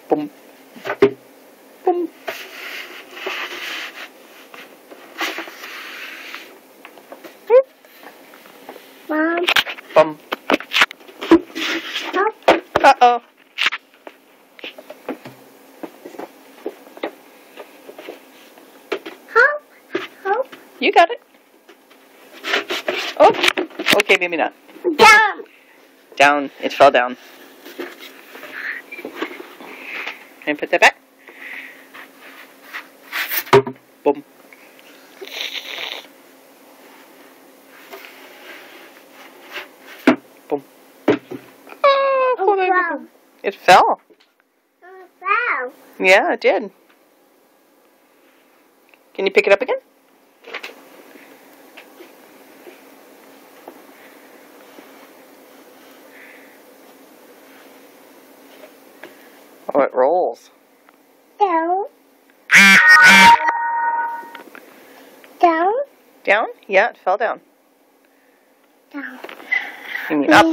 Boom. Boom. Mom. Boom. Help. Uh-oh. Help. Help. You got it. Oh. Okay, maybe not. Down. Down. It fell down. And put that back. Boom. Boom. Oh, Oh, wow. it fell. Oh, wow. Yeah, it did. Can you pick it up again? Oh, it rolls. Down. Down. Down? Yeah, it fell down. Down. You mean up?